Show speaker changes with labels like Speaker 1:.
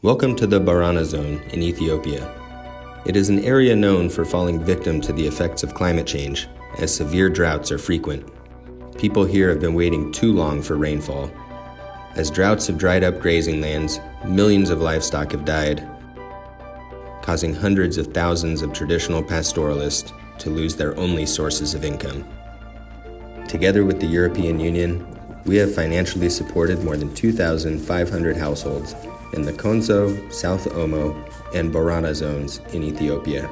Speaker 1: Welcome to the Barana Zone in Ethiopia. It is an area known for falling victim to the effects of climate change, as severe droughts are frequent. People here have been waiting too long for rainfall. As droughts have dried up grazing lands, millions of livestock have died, causing hundreds of thousands of traditional pastoralists to lose their only sources of income. Together with the European Union, we have financially supported more than 2,500 households in the Konso, South Omo, and Borana zones in Ethiopia.